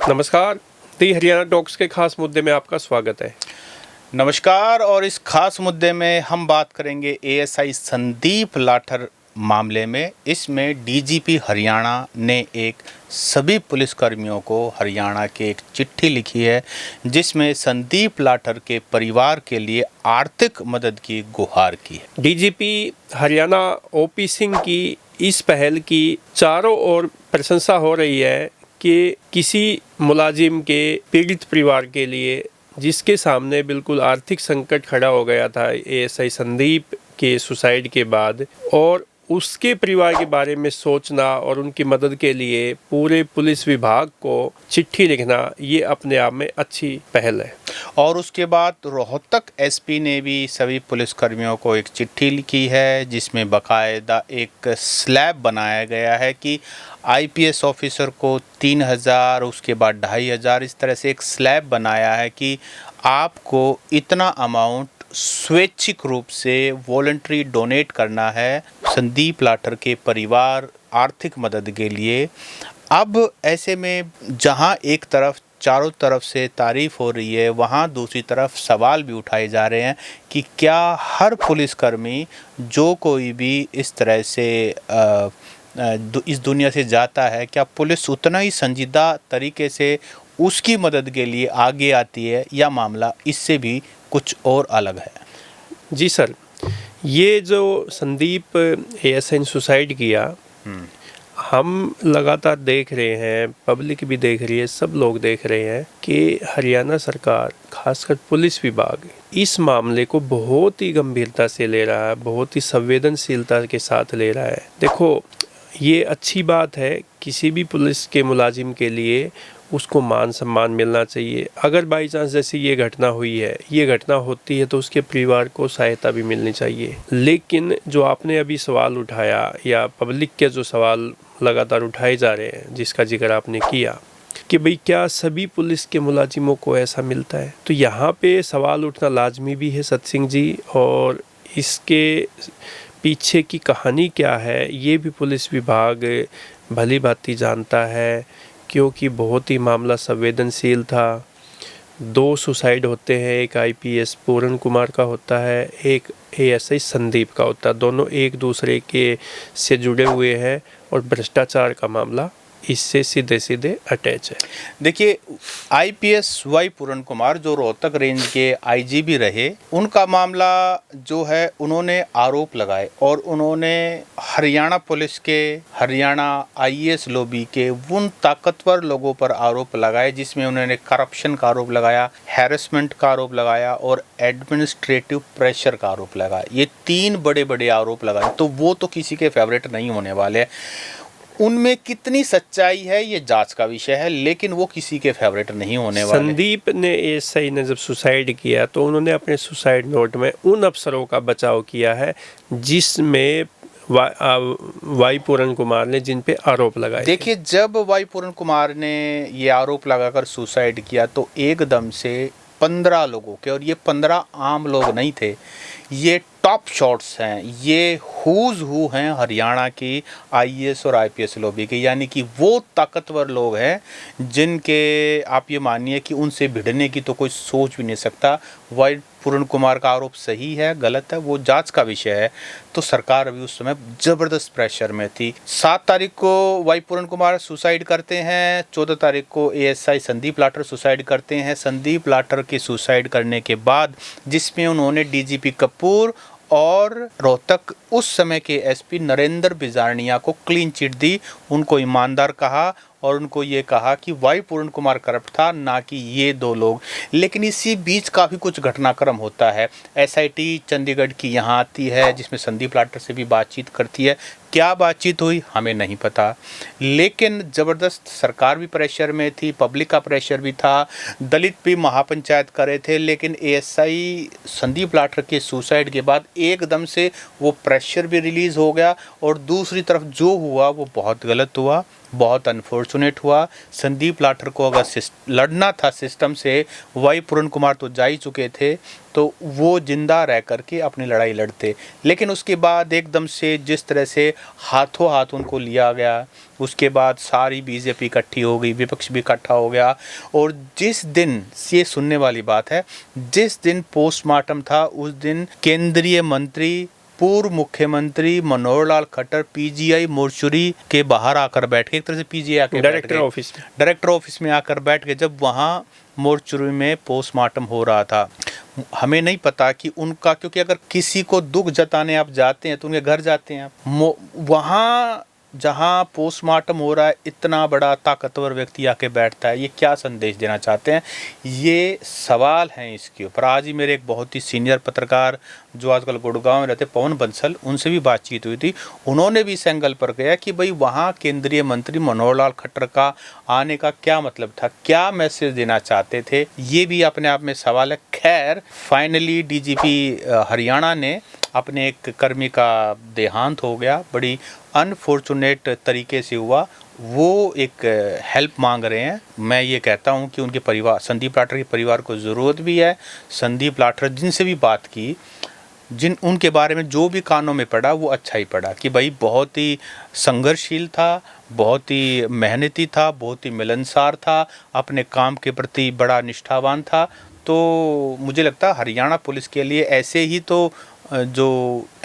नमस्कार, दी हरियाणा टॉक्स के खास मुद्दे में आपका स्वागत है। नमस्कार। और इस खास मुद्दे में हम बात करेंगे एएसआई संदीप लाठर मामले में। इसमें डीजीपी हरियाणा ने एक सभी पुलिसकर्मियों को हरियाणा के एक चिट्ठी लिखी है, जिसमें संदीप लाठर के परिवार के लिए आर्थिक मदद की गुहार की है। डीजीपी हरियाणा ओपी सिंह की इस पहल की चारों ओर प्रशंसा हो रही है कि किसी मुलाजिम के पीड़ित परिवार के लिए, जिसके सामने बिल्कुल आर्थिक संकट खड़ा हो गया था एएसआई संदीप के सुसाइड के बाद, और उसके परिवार के बारे में सोचना और उनकी मदद के लिए पूरे पुलिस विभाग को चिट्ठी लिखना, ये अपने आप में अच्छी पहल है। और उसके बाद रोहतक एसपी ने भी सभी पुलिसकर्मियों को एक चिट्ठी लिखी है, जिसमें बाकायदा एक स्लैब बनाया गया है कि आईपीएस ऑफिसर को 3000, उसके बाद 2500, इस तरह से एक स्लैब बनाया है कि आपको इतना अमाउंट स्वैच्छिक रूप से वॉलंटरी डोनेट करना है संदीप लाठर के परिवार आर्थिक मदद के लिए। अब ऐसे में जहां एक तरफ चारों तरफ से तारीफ हो रही है, वहाँ दूसरी तरफ सवाल भी उठाए जा रहे हैं कि क्या हर पुलिसकर्मी जो कोई भी इस तरह से इस दुनिया से जाता है, क्या पुलिस उतना ही संजीदा तरीके से उसकी मदद के लिए आगे आती है, या मामला इससे भी कुछ और अलग है? जी सर, ये जो संदीप एएसआई ने सुसाइड किया, हम लगातार देख रहे हैं, पब्लिक भी देख रही है, सब लोग देख रहे हैं कि हरियाणा सरकार, खासकर पुलिस विभाग, इस मामले को बहुत ही गंभीरता से ले रहा है, बहुत ही संवेदनशीलता के साथ ले रहा है। देखो, ये अच्छी बात है, किसी भी पुलिस के मुलाजिम के लिए उसको मान सम्मान मिलना चाहिए। अगर बाई चांस जैसे ये घटना हुई है, ये घटना होती है, तो उसके परिवार को सहायता भी मिलनी चाहिए। लेकिन जो आपने अभी सवाल उठाया, या पब्लिक के जो सवाल लगातार उठाए जा रहे हैं, जिसका जिक्र आपने किया कि भाई क्या सभी पुलिस के मुलाजिमों को ऐसा मिलता है, तो यहाँ पे सवाल उठना लाजमी भी है सत सिंह जी। और इसके पीछे की कहानी क्या है, ये भी पुलिस विभाग भली भांति जानता है, क्योंकि बहुत ही मामला संवेदनशील था। 2 सुसाइड होते हैं, एक आईपीएस पूरन कुमार का होता है, एक एएसआई संदीप का होता है। दोनों एक दूसरे के से जुड़े हुए हैं, और भ्रष्टाचार का मामला इससे सीधे सीधे अटैच है। देखिए, आईपीएस वाई पूरन कुमार जो रोहतक रेंज के आईजीबी रहे, उनका मामला जो है, उन्होंने आरोप लगाए और उन्होंने हरियाणा पुलिस के, हरियाणा आईएएस लॉबी के उन ताकतवर लोगों पर आरोप लगाए, जिसमें उन्होंने करप्शन का आरोप लगाया, हैरेसमेंट का आरोप लगाया और एडमिनिस्ट्रेटिव प्रेशर का आरोप लगाया। ये 3 बड़े बड़े आरोप लगाए, तो वो तो किसी के फेवरेट नहीं होने वाले। उनमें कितनी सच्चाई है ये जांच का विषय है, लेकिन वो किसी के फेवरेट नहीं होने वाले। संदीप ने एएसआई ने जब सुसाइड किया, तो उन्होंने अपने सुसाइड नोट में उन अफसरों का बचाव किया है जिसमें वाई पूरन कुमार ने जिन पे आरोप लगाए। देखिए, जब वाई पूरन कुमार ने ये आरोप लगाकर सुसाइड किया, तो एकदम से 15 लोगों के, और ये 15 आम लोग नहीं थे, ये टॉप शॉट्स हैं, ये हुज हू हैं हरियाणा की आईएएस और आईपीएस लॉबी के। यानी कि वो ताकतवर लोग हैं जिनके आप ये मानिए कि उनसे भिड़ने की तो कोई सोच भी नहीं सकता। वाई पूरन कुमार का आरोप सही है, गलत है, वो जांच का विषय है। तो सरकार अभी उस समय ज़बरदस्त प्रेशर में थी। 7 तारीख को वाई पूरन कुमार सुसाइड करते हैं, 14 तारीख को एएसआई संदीप लाठर सुसाइड करते हैं। संदीप लाठर के सुसाइड करने के बाद, जिसमें उन्होंने डीजीपी कपूर और रोहतक उस समय के एसपी नरेंद्र बिजारनिया को क्लीन चिट दी, उनको ईमानदार कहा और उनको ये कहा कि वाई पूरन कुमार करप्ट था, ना कि ये 2 लोग। लेकिन इसी बीच काफ़ी कुछ घटनाक्रम होता है। एसआईटी चंडीगढ़ की यहाँ आती है, जिसमें संदीप लाठर से भी बातचीत करती है। क्या बातचीत हुई हमें नहीं पता, लेकिन ज़बरदस्त सरकार भी प्रेशर में थी, पब्लिक का प्रेशर भी था, दलित भी महापंचायत कर रहे थे। लेकिन एएसआई संदीप लाठर के सुसाइड के बाद एकदम से वो प्रेशर भी रिलीज़ हो गया, और दूसरी तरफ जो हुआ वो बहुत गलत हुआ। बहुत अनफॉर्चुनेट हुआ। संदीप लाठर को अगर लड़ना था सिस्टम से, वाई पूर्ण कुमार तो जा ही चुके थे, तो वो जिंदा रह करके अपनी लड़ाई लड़ते। लेकिन उसके बाद एकदम से जिस तरह से हाथों हाथ उनको लिया गया, उसके बाद सारी बीजेपी इकट्ठी हो गई, विपक्ष भी इकट्ठा हो गया। और जिस दिन, ये सुनने वाली बात है, जिस दिन पोस्टमार्टम था उस दिन केंद्रीय मंत्री, पूर्व मुख्यमंत्री मनोहर लाल खट्टर पीजीआई मोर्चुरी के बाहर आकर बैठ के, एक तरह से पीजीआई आके डायरेक्टर ऑफिस में आकर बैठ गए, जब वहाँ मोर्चुरी में पोस्टमार्टम हो रहा था। हमें नहीं पता कि उनका, क्योंकि अगर किसी को दुख जताने आप जाते हैं तो उनके घर जाते हैं आप, वहाँ जहाँ पोस्टमार्टम हो रहा है इतना बड़ा ताकतवर व्यक्ति आके बैठता है, ये क्या संदेश देना चाहते हैं? ये सवाल हैं इसके ऊपर। आज ही मेरे एक बहुत ही सीनियर पत्रकार जो आजकल गुड़गांव में रहते, पवन बंसल, उनसे भी बातचीत हुई थी। उन्होंने भी इस एंगल पर गया कि भाई वहाँ केंद्रीय मंत्री मनोहर लाल खट्टर का आने का क्या मतलब था, क्या मैसेज देना चाहते थे, ये भी अपने आप में सवाल है। खैर, फाइनली डीजीपी हरियाणा ने अपने एक कर्मी का देहांत हो गया, बड़ी अनफॉर्चुनेट तरीके से हुआ। वो एक हेल्प मांग रहे हैं। मैं ये कहता हूँ कि उनके परिवार, संदीप लाठर के परिवार को ज़रूरत भी है। संदीप लाठर जिनसे भी बात की, उनके बारे में जो भी कानों में पड़ा वो अच्छा ही पड़ा कि भाई बहुत ही संघर्षशील था, बहुत ही मेहनती था, बहुत ही मिलनसार था, अपने काम के प्रति बड़ा निष्ठावान था। तो मुझे लगता है हरियाणा पुलिस के लिए ऐसे ही तो जो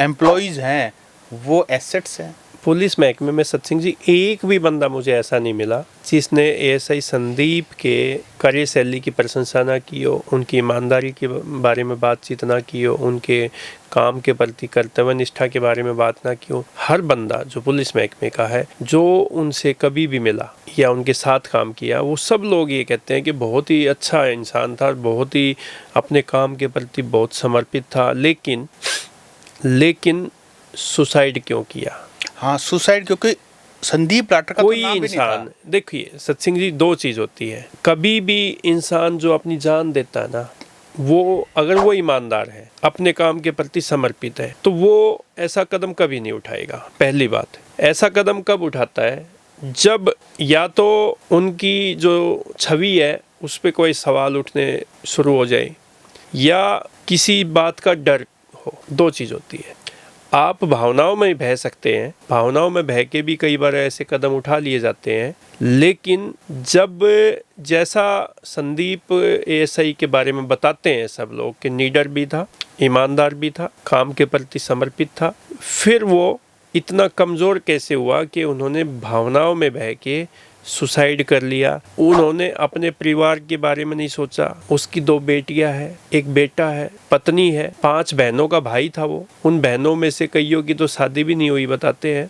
एम्प्लॉइज़ हैं वो एसेट्स हैं। पुलिस महकमे में सत सिंह जी, एक भी बंदा मुझे ऐसा नहीं मिला जिसने एएसआई संदीप के कार्यशैली की प्रशंसा ना की हो, उनकी ईमानदारी के बारे में बातचीत ना की हो, उनके काम के प्रति कर्तव्य निष्ठा के बारे में बात ना की हो। हर बंदा जो पुलिस महकमे का है, जो उनसे कभी भी मिला या उनके साथ काम किया, वो सब लोग ये कहते हैं कि बहुत ही अच्छा इंसान था, बहुत ही अपने काम के प्रति बहुत समर्पित था। लेकिन सुसाइड क्यों किया? हाँ, सुसाइड, क्योंकि संदीप लाठर का कोई इंसान, देखिए सत सिंह जी, दो चीज़ होती है। कभी भी इंसान जो अपनी जान देता है ना, वो अगर वो ईमानदार है, अपने काम के प्रति समर्पित है, तो वो ऐसा कदम कभी नहीं उठाएगा। पहली बात, ऐसा कदम कब उठाता है? जब या तो उनकी जो छवि है उस पर कोई सवाल उठने शुरू हो जाए, या किसी बात का डर हो। दो चीज़ होती है। आप भावनाओं में बह सकते हैं, भावनाओं में बह के भी कई बार ऐसे कदम उठा लिए जाते हैं, लेकिन जब जैसा संदीप एएसआई के बारे में बताते हैं सब लोग कि नीडर भी था, ईमानदार भी था, काम के प्रति समर्पित था, फिर वो इतना कमज़ोर कैसे हुआ कि उन्होंने भावनाओं में बह के सुसाइड कर लिया? उन्होंने अपने परिवार के बारे में नहीं सोचा। उसकी 2 बेटियां हैं, एक बेटा है, पत्नी है, 5 बहनों का भाई था वो। उन बहनों में से कईयों की तो शादी भी नहीं हुई बताते हैं।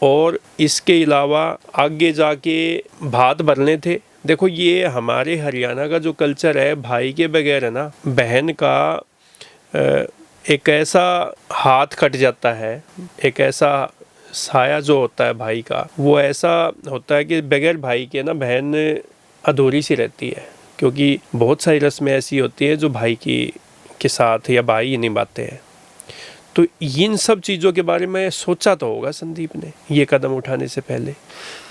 और इसके अलावा आगे जाके भात भरने थे। देखो, ये हमारे हरियाणा का जो कल्चर है, भाई के बगैर है ना, बहन का एक ऐसा हाथ कट जाता है, एक ऐसा साया जो होता है भाई का, वो ऐसा होता है कि बगैर भाई के ना बहन अधूरी सी रहती है। क्योंकि बहुत सारी रस्में ऐसी होती है जो भाई के साथ या भाई ही निभाते हैं। तो इन सब चीज़ों के बारे में सोचा तो होगा संदीप ने ये कदम उठाने से पहले।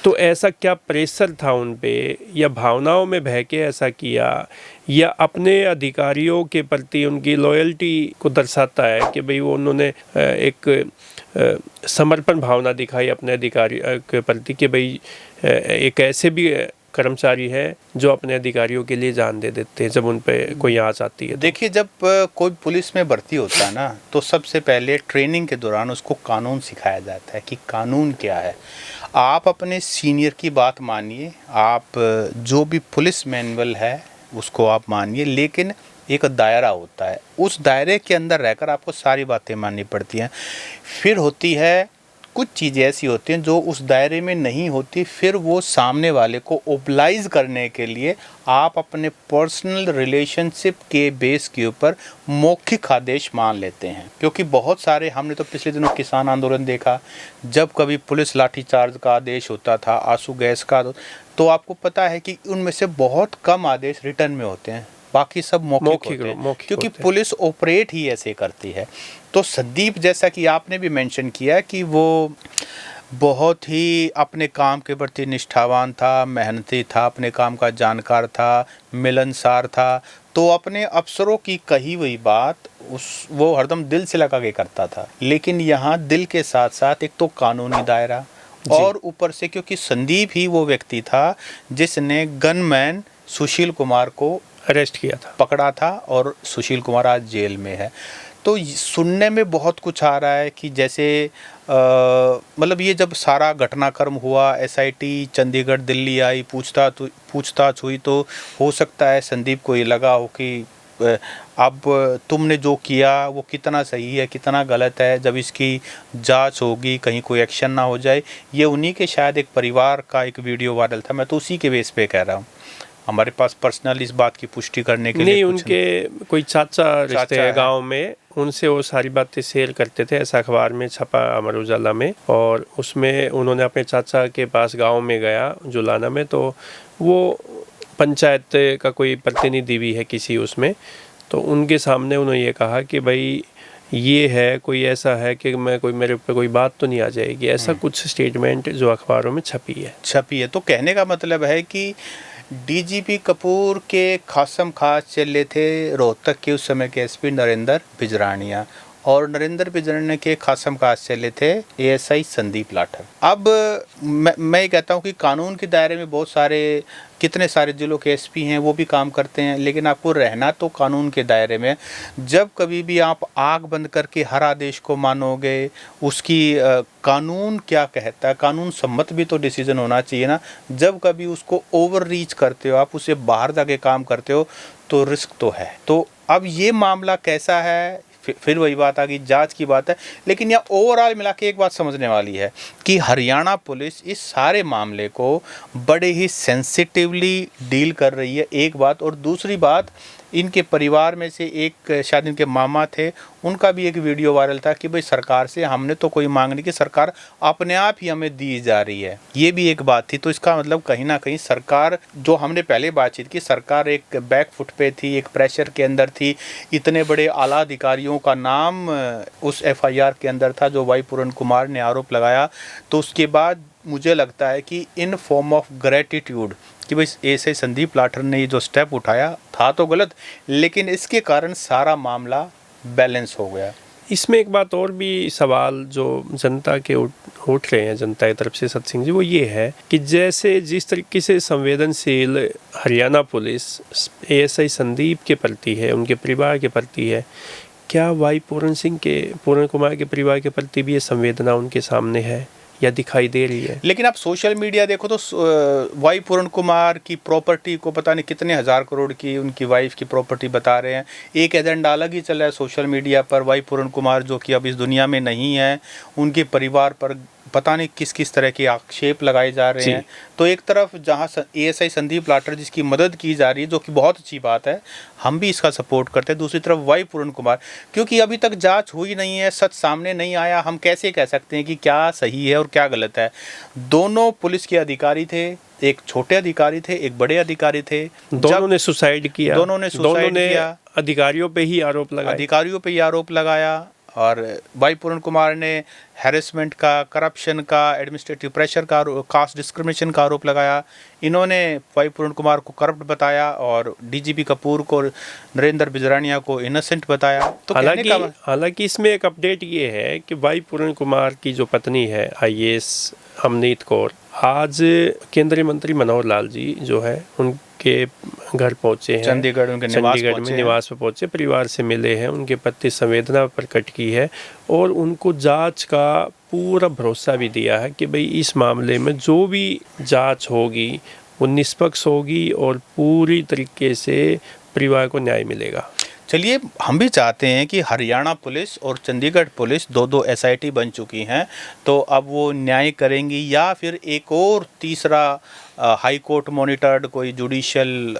तो ऐसा क्या प्रेशर था उन पे, या भावनाओं में बह के ऐसा किया, या अपने अधिकारियों के प्रति उनकी लॉयल्टी को दर्शाता है कि भाई वो उन्होंने एक समर्पण भावना दिखाई अपने अधिकारी के प्रति कि भाई एक ऐसे भी कर्मचारी है जो अपने अधिकारियों के लिए जान दे देते हैं जब उन पे कोई आँच आती है। देखिए, जब कोई पुलिस में भर्ती होता है ना, तो सबसे पहले ट्रेनिंग के दौरान उसको कानून सिखाया जाता है कि कानून क्या है। आप अपने सीनियर की बात मानिए, आप जो भी पुलिस मैनुअल है उसको आप मानिए, लेकिन एक दायरा होता है, उस दायरे के अंदर रहकर आपको सारी बातें माननी पड़ती हैं। फिर होती है कुछ चीज़ें ऐसी होती हैं जो उस दायरे में नहीं होती, फिर वो सामने वाले को ओबलाइज करने के लिए आप अपने पर्सनल रिलेशनशिप के बेस के ऊपर मौखिक आदेश मान लेते हैं। क्योंकि बहुत सारे, हमने तो पिछले दिनों किसान आंदोलन देखा, जब कभी पुलिस लाठीचार्ज का आदेश होता था, आंसू गैस का, तो आपको पता है कि उनमें से बहुत कम आदेश रिटर्न में होते हैं, बाकी सब मौखिक होते हैं, क्योंकि पुलिस ऑपरेट ही ऐसे करती है। तो संदीप, जैसा कि आपने भी मेंशन किया कि वो बहुत ही अपने काम के प्रति निष्ठावान था, मेहनती था, अपने काम का जानकार था, मिलनसार था। तो अपने अफसरों की कही हुई बात वो हरदम दिल से लगा के करता था। लेकिन यहाँ दिल के साथ साथ एक तो कानूनी दायरा और ऊपर से क्योंकि संदीप ही वो व्यक्ति था जिसने गनमैन सुशील कुमार को अरेस्ट किया था, पकड़ा था, और सुशील कुमार आज जेल में है। तो सुनने में बहुत कुछ आ रहा है कि जैसे मतलब ये जब सारा घटनाक्रम हुआ, एसआईटी चंडीगढ़ दिल्ली आई, पूछताछ हुई, तो हो सकता है संदीप को ये लगा हो कि अब तुमने जो किया वो कितना सही है कितना गलत है, जब इसकी जांच होगी कहीं कोई एक्शन ना हो जाए। ये उन्हीं के शायद एक परिवार का एक वीडियो वायरल था, मैं तो उसी के बेस पे कह रहा हूँ। हमारे पास पर्सनल इस बात की पुष्टि करने के लिए नहीं, उनके कोई चाचा रिश्ते हैं गांव में, उनसे वो सारी बातें शेयर करते थे। ऐसा अखबार में छपा अमर उजाला में, और उसमें उन्होंने अपने चाचा के पास गांव में गया जुलाना में, तो वो पंचायत का कोई प्रतिनिधि भी है किसी उसमें, तो उनके सामने उन्होंने ये कहा कि भाई ये है, कोई ऐसा है कि मैं कोई मेरे ऊपर कोई बात तो नहीं आ जाएगी, ऐसा कुछ स्टेटमेंट जो अखबारों में छपी है। तो कहने का मतलब है कि डीजीपी कपूर के खासम खास चले थे रोहतक के उस समय के एसपी नरेंद्र बिजरानिया, और नरेंद्र बिजरानिया के खासम खास चले थे एएसआई संदीप लाठर। अब मैं ये कहता हूँ कि कानून के दायरे में बहुत सारे कितने सारे जिलों के एसपी हैं वो भी काम करते हैं, लेकिन आपको रहना तो कानून के दायरे में। जब कभी भी आप आग बंद करके हर आदेश को मानोगे, उसकी कानून क्या कहता है, कानून सम्मत भी तो डिसीजन होना चाहिए ना। जब कभी उसको ओवर रीच करते हो, आप उसे बाहर जाके काम करते हो, तो रिस्क तो है। तो अब ये मामला कैसा है, फिर वही बात आ गई, जांच की बात है। लेकिन यह ओवरऑल मिला के एक बात समझने वाली है कि हरियाणा पुलिस इस सारे मामले को बड़े ही सेंसिटिवली डील कर रही है, एक बात। और दूसरी बात, इनके परिवार में से एक शायद इनके मामा थे, उनका भी एक वीडियो वायरल था कि भाई सरकार से हमने तो कोई मांग नहीं की, सरकार अपने आप ही हमें दी जा रही है, ये भी एक बात थी। तो इसका मतलब कहीं ना कहीं सरकार, जो हमने पहले बातचीत की, सरकार एक बैक फुट पे थी, एक प्रेशर के अंदर थी। इतने बड़े आला अधिकारियों का नाम उस एफआईआर के अंदर था जो वाई पूरन कुमार ने आरोप लगाया। तो उसके बाद मुझे लगता है कि इन फॉर्म ऑफ ग्रेटिट्यूड कि भाई ऐसे संदीप लाठर ने ये जो स्टेप उठाया था तो गलत, लेकिन इसके कारण सारा मामला बैलेंस हो गया। इसमें एक बात और भी सवाल जो जनता के उठ रहे हैं, जनता की तरफ से सत सिंह जी, वो ये है कि जैसे जिस तरीके से संवेदनशील हरियाणा पुलिस एएसआई संदीप के प्रति है, उनके परिवार के प्रति है, क्या वाई पूरन कुमार के परिवार के प्रति भी ये संवेदना उनके सामने है या दिखाई दे रही है? लेकिन आप सोशल मीडिया देखो तो वाई पूरन कुमार की प्रॉपर्टी को पता नहीं कितने हजार करोड़ की उनकी वाइफ की प्रॉपर्टी बता रहे हैं। एक एजेंडा अलग ही चल रहा है सोशल मीडिया पर, वाई पूरन कुमार जो कि अब इस दुनिया में नहीं है, उनके परिवार पर पता नहीं किस किस तरह के आक्षेप लगाए जा रहे हैं। तो एक तरफ जहां एएसआई संदीप लाठर जिसकी मदद की जा रही है, जो कि बहुत अच्छी बात है, हम भी इसका सपोर्ट करते हैं। दूसरी तरफ वाई पूरन कुमार, क्योंकि अभी तक जांच हुई नहीं है, सच सामने नहीं आया, हम कैसे कह सकते हैं कि क्या सही है और क्या गलत है। दोनों पुलिस के अधिकारी थे, एक छोटे अधिकारी थे, एक बड़े अधिकारी थे, दोनों ने सुसाइड किया, दोनों ने अधिकारियों पे ही आरोप लगाया, और वाई पूरन कुमार ने हैरेसमेंट का, करप्शन का, एडमिनिस्ट्रेटिव प्रेशर का, कास्ट डिस्क्रिमिनेशन का आरोप लगाया। इन्होंने वाई पूरन कुमार को करप्ट बताया और डीजीपी कपूर को, नरेंद्र बिजरानिया को इनोसेंट बताया। तो हालांकि इसमें एक अपडेट ये है कि वाई पूरन कुमार की जो पत्नी है आईएएस अमनीत कौर, आज केंद्रीय मंत्री मनोहर लाल जी जो है उनके घर पहुंचे हैं, चंडीगढ़ में निवास पर पहुंचे, परिवार से मिले हैं, उनके प्रति संवेदना प्रकट की है और उनको जांच का पूरा भरोसा भी दिया है कि भाई इस मामले में जो भी जांच होगी वो निष्पक्ष होगी और पूरी तरीके से परिवार को न्याय मिलेगा। चलिए, हम भी चाहते हैं कि हरियाणा पुलिस और चंडीगढ़ पुलिस दो एसआईटी बन चुकी हैं, तो अब वो न्याय करेंगी या फिर एक और तीसरा हाई कोर्ट मॉनिटर्ड कोई जुडिशियल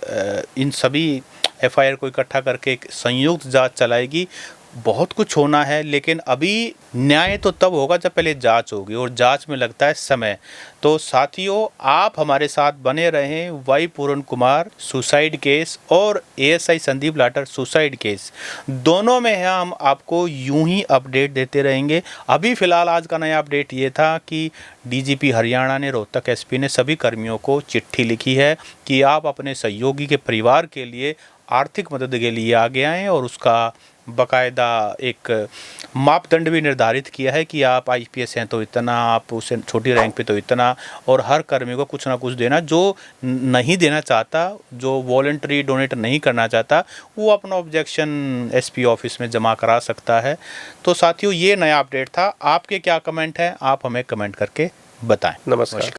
इन सभी एफआईआर को इकट्ठा करके एक संयुक्त जांच चलाएगी। बहुत कुछ होना है, लेकिन अभी न्याय तो तब होगा जब पहले जांच होगी, और जांच में लगता है समय। तो साथियों, आप हमारे साथ बने रहें। वाई पूर्ण कुमार सुसाइड केस और एएसआई संदीप लाटर सुसाइड केस, दोनों में हम आपको यूं ही अपडेट देते रहेंगे। अभी फ़िलहाल आज का नया अपडेट ये था कि डीजीपी हरियाणा ने, रोहतक एसपी ने सभी कर्मियों को चिट्ठी लिखी है कि आप अपने सहयोगी के परिवार के लिए आर्थिक मदद के लिए आगे आएँ, और उसका बाकायदा एक मापदंड भी निर्धारित किया है कि आप आईपीएस हैं तो इतना, आप उसे छोटी रैंक पे तो इतना, और हर कर्मी को कुछ ना कुछ देना। जो नहीं देना चाहता, जो वॉलंटरी डोनेट नहीं करना चाहता, वो अपना ऑब्जेक्शन एसपी ऑफिस में जमा करा सकता है। तो साथियों, ये नया अपडेट था। आपके क्या कमेंट हैं, आप हमें कमेंट करके बताएं। नमस्कार।